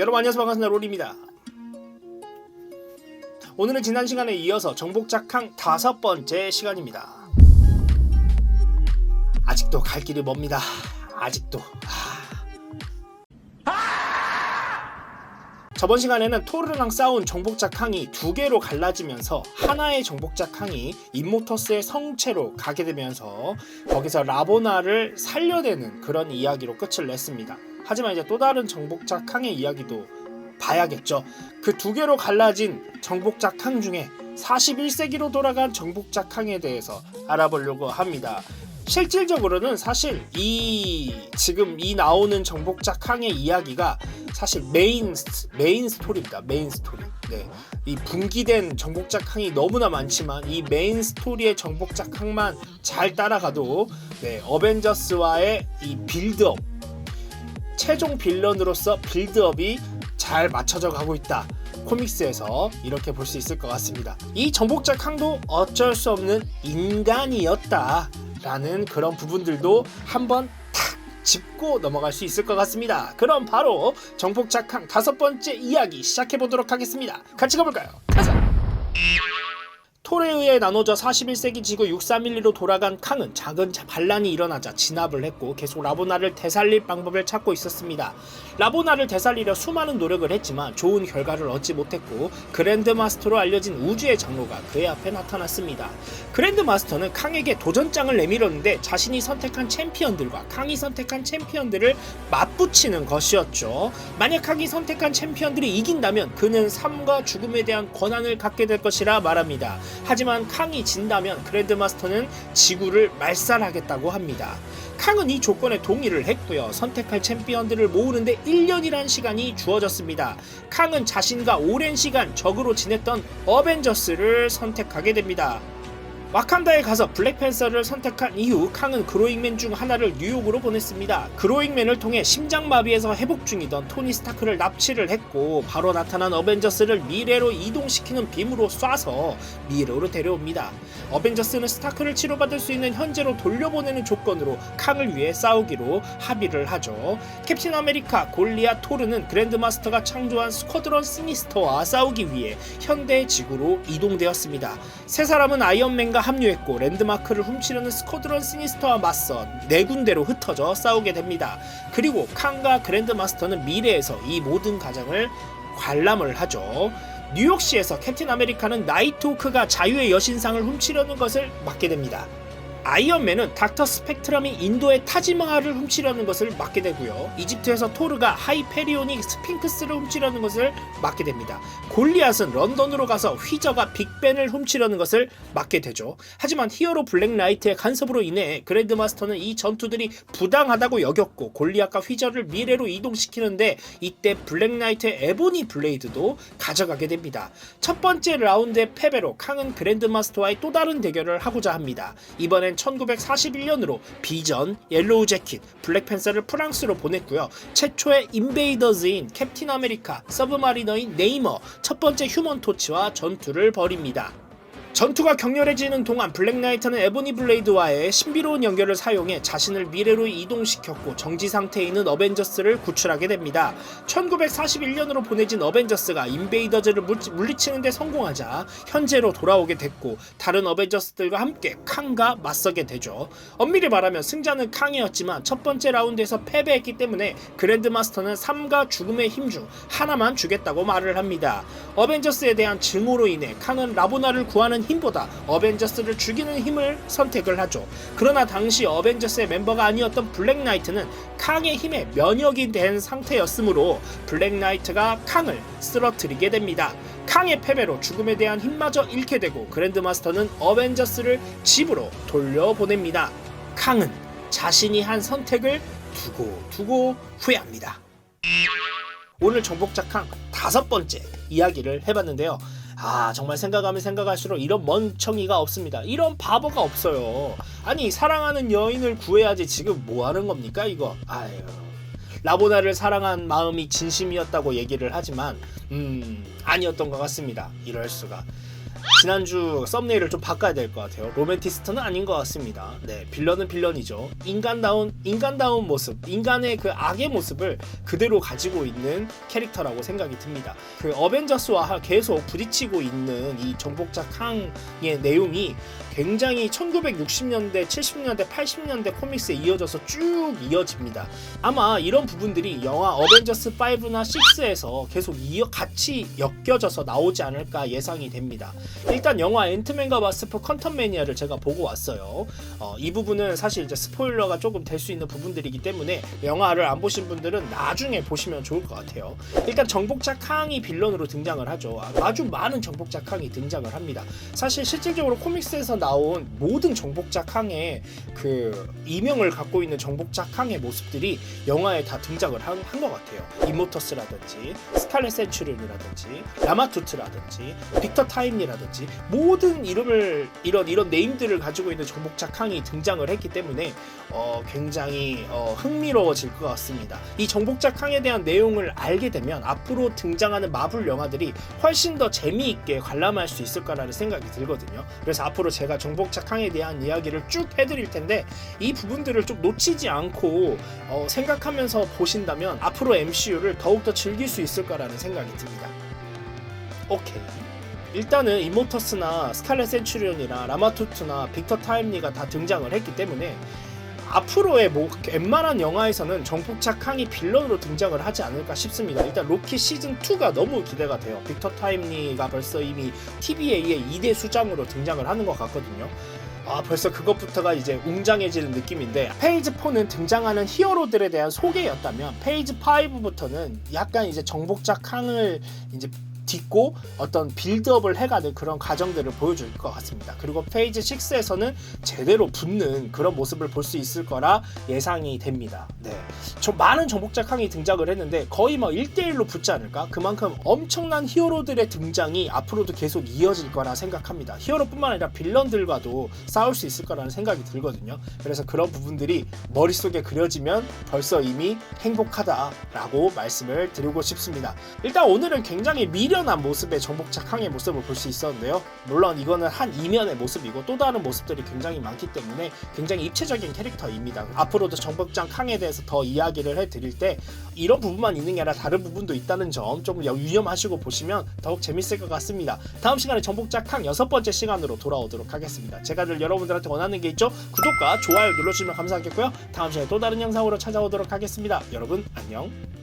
여러분 안녕하세요, 반갑습니다. 롤입니다. 오늘은 지난 시간에 이어서 정복자 캉 5번째 시간입니다. 아직도 갈 길이 멉니다. 아직도. 저번 시간에는 토르랑 싸운 정복자 캉이 두 개로 갈라지면서 하나의 정복자 캉이 임모터스의 성체로 가게 되면서 거기서 라보나를 살려내는 그런 이야기로 끝을 냈습니다. 하지만 이제 또 다른 정복자 캉의 이야기도 봐야겠죠. 그 두 개로 갈라진 정복자 캉 중에 41세기로 돌아간 정복자 캉에 대해서 알아보려고 합니다. 실질적으로는 사실 지금 나오는 정복자 캉의 이야기가 사실 메인 스토리입니다. 메인 스토리. 네. 이 분기된 정복자 캉이 너무나 많지만 이 메인 스토리의 정복자 캉만 잘 따라가도 어벤져스와의 이 빌드업, 최종 빌런으로서 빌드업이 잘 맞춰져 가고 있다. 코믹스에서 이렇게 볼 수 있을 것 같습니다. 이 정복자 캉도 어쩔 수 없는 인간이었다 라는 그런 부분들도 한번 탁 짚고 넘어갈 수 있을 것 같습니다. 그럼 바로 정복자 캉 5번째 이야기 시작해보도록 하겠습니다. 같이 가볼까요? 가자! 톨에 의해 나눠져 41세기 지구 6312로 돌아간 캉은 작은 반란이 일어나자 진압을 했고 계속 라보나를 되살릴 방법을 찾고 있었습니다. 라보나를 되살리려 수많은 노력을 했지만 좋은 결과를 얻지 못했고 그랜드마스터로 알려진 우주의 장로가 그의 앞에 나타났습니다. 그랜드마스터는 캉에게 도전장을 내밀었는데 자신이 선택한 챔피언들과 캉이 선택한 챔피언들을 맞붙이는 것이었죠. 만약 캉이 선택한 챔피언들이 이긴다면 그는 삶과 죽음에 대한 권한을 갖게 될 것이라 말합니다. 하지만 캉이 진다면 그랜드마스터는 지구를 말살하겠다고 합니다. 캉은 이 조건에 동의를 했고요. 선택할 챔피언들을 모으는데 1년이란 시간이 주어졌습니다. 캉은 자신과 오랜 시간 적으로 지냈던 어벤져스를 선택하게 됩니다. 와칸다에 가서 블랙팬서를 선택한 이후 캉은 그로잉맨 중 하나를 뉴욕으로 보냈습니다. 그로잉맨을 통해 심장마비에서 회복 중이던 토니 스타크를 납치를 했고 바로 나타난 어벤져스를 미래로 이동시키는 빔으로 쏴서 미래로 데려옵니다. 어벤져스는 스타크를 치료받을 수 있는 현재로 돌려보내는 조건으로 캉을 위해 싸우기로 합의를 하죠. 캡틴 아메리카, 골리앗, 토르는 그랜드마스터가 창조한 스쿼드론 시니스터와 싸우기 위해 현대 지구로 이동되었습니다. 세 사람은 아이언맨과 합류했고 랜드마크를 훔치려는 스쿼드론 시니스터와 맞서 4군데로 흩어져 싸우게 됩니다. 그리고 캉과 그랜드마스터는 미래에서 이 모든 과정을 관람을 하죠. 뉴욕시에서 캡틴 아메리카는 나이트호크가 자유의 여신상을 훔치려는 것을 막게 됩니다. 아이언맨은 닥터 스펙트럼이 인도의 타지마할을 훔치려는 것을 막게 되고요. 이집트에서 토르가 하이페리온이 스핑크스를 훔치려는 것을 막게 됩니다. 골리앗은 런던으로 가서 휘저가 빅벤을 훔치려는 것을 막게 되죠. 하지만 히어로 블랙나이트의 간섭으로 인해 그랜드마스터는 이 전투들이 부당하다고 여겼고 골리앗과 휘저를 미래로 이동시키는데 이때 블랙나이트의 에보니 블레이드도 가져가게 됩니다. 첫 번째 라운드의 패배로 캉은 그랜드마스터와의 또 다른 대결을 하고자 합니다. 이번엔 1941년으로 비전, 옐로우 재킷, 블랙팬서를 프랑스로 보냈고요. 최초의 인베이더즈인 캡틴 아메리카, 서브마리너인 네이머, 첫 번째 휴먼 토치와 전투를 벌입니다. 전투가 격렬해지는 동안 블랙나이트는 에보니 블레이드와의 신비로운 연결을 사용해 자신을 미래로 이동시켰고 정지 상태에 있는 어벤져스를 구출하게 됩니다. 1941년으로 보내진 어벤져스가 인베이더즈를 물리치는 데 성공하자 현재로 돌아오게 됐고 다른 어벤져스들과 함께 캉과 맞서게 되죠. 엄밀히 말하면 승자는 캉이었지만 첫 번째 라운드에서 패배했기 때문에 그랜드마스터는 삶과 죽음의 힘 중 하나만 주겠다고 말을 합니다. 어벤져스에 대한 증오로 인해 캉은 라보나를 구하는 힘보다 어벤져스를 죽이는 힘을 선택을 하죠. 그러나 당시 어벤져스의 멤버가 아니었던 블랙나이트는 캉의 힘에 면역이 된 상태였으므로 블랙나이트가 캉을 쓰러뜨리게 됩니다. 캉의 패배로 죽음에 대한 힘마저 잃게 되고 그랜드마스터는 어벤져스를 집으로 돌려보냅니다. 캉은 자신이 한 선택을 두고 후회합니다. 오늘 정복자 캉 5번째 이야기를 해봤는데요. 정말 생각하면 생각할수록 이런 멍청이가 없습니다. 이런 바보가 없어요. 아니 사랑하는 여인을 구해야지 지금 뭐하는 겁니까 이거. 라보나를 사랑한 마음이 진심이었다고 얘기를 하지만 아니었던 것 같습니다. 이럴 수가. 지난주 썸네일을 좀 바꿔야 될 것 같아요. 로맨티스트는 아닌 것 같습니다. 네, 빌런은 빌런이죠. 인간다운 모습, 인간의 그 악의 모습을 그대로 가지고 있는 캐릭터라고 생각이 듭니다. 그 어벤져스와 계속 부딪히고 있는 이 정복자 캉의 내용이 굉장히 1960년대, 70년대, 80년대 코믹스에 이어져서 쭉 이어집니다. 아마 이런 부분들이 영화 어벤져스 5나 6에서 계속 같이 엮여져서 나오지 않을까 예상이 됩니다. 일단 영화 앤트맨과 와스프 퀀텀매니아를 제가 보고 왔어요. 이 부분은 사실 이제 스포일러가 조금 될 수 있는 부분들이기 때문에 영화를 안 보신 분들은 나중에 보시면 좋을 것 같아요. 일단 정복자 캉이 빌런으로 등장을 하죠. 아주 많은 정복자 캉이 등장을 합니다. 사실 실질적으로 코믹스에서 나온 모든 정복자 캉의 그 이명을 갖고 있는 정복자 캉의 모습들이 영화에 다 등장을 한 것 같아요. 이모터스라든지 스칼렛 센츄리온이라든지 라마투트라든지 빅터 타임리라든지 모든 이름을 이런 네임들을 가지고 있는 정복자 캉이 등장을 했기 때문에 굉장히 흥미로워질 것 같습니다. 이 정복자 캉에 대한 내용을 알게 되면 앞으로 등장하는 마블 영화들이 훨씬 더 재미있게 관람할 수 있을 거라는 생각이 들거든요. 그래서 앞으로 제가 정복자 캉에 대한 이야기를 쭉 해드릴 텐데 이 부분들을 좀 놓치지 않고 생각하면서 보신다면 앞으로 MCU를 더욱더 즐길 수 있을 거라는 생각이 듭니다. 오케이. 일단은 이모터스나 스칼렛 센츄리온이나 라마투트나 빅터 타임리가 다 등장을 했기 때문에 앞으로의 웬만한 영화에서는 정복자 캉이 빌런으로 등장을 하지 않을까 싶습니다. 일단 로키 시즌2가 너무 기대가 돼요. 빅터 타임리가 벌써 이미 TVA의 2대 수장으로 등장을 하는 것 같거든요. 벌써 그것부터가 이제 웅장해지는 느낌인데 페이지 4는 등장하는 히어로들에 대한 소개였다면 페이지 5부터는 약간 이제 정복자 캉을 이제 딛고 어떤 빌드업을 해가는 그런 과정들을 보여줄 것 같습니다. 그리고 페이지 6에서는 제대로 붙는 그런 모습을 볼 수 있을 거라 예상이 됩니다. 네, 좀 많은 정복자 캉이 등장을 했는데 거의 1대1로 붙지 않을까? 그만큼 엄청난 히어로들의 등장이 앞으로도 계속 이어질 거라 생각합니다. 히어로뿐만 아니라 빌런들과도 싸울 수 있을 거라는 생각이 들거든요. 그래서 그런 부분들이 머릿속에 그려지면 벌써 이미 행복하다라고 말씀을 드리고 싶습니다. 일단 오늘은 굉장히 미련한 모습의 정복자 캉의 모습을 볼 수 있었는데요. 물론 이거는 한 이면의 모습이고 또 다른 모습들이 굉장히 많기 때문에 굉장히 입체적인 캐릭터입니다. 앞으로도 정복자 캉에 대해서 더 이야기를 해드릴 때 이런 부분만 있는 게 아니라 다른 부분도 있다는 점 좀 유념하시고 보시면 더욱 재밌을 것 같습니다. 다음 시간에 정복자 캉 6번째 시간으로 돌아오도록 하겠습니다. 제가 늘 여러분들한테 원하는 게 있죠? 구독과 좋아요 눌러주시면 감사하겠고요. 다음 시간에 또 다른 영상으로 찾아오도록 하겠습니다. 여러분 안녕.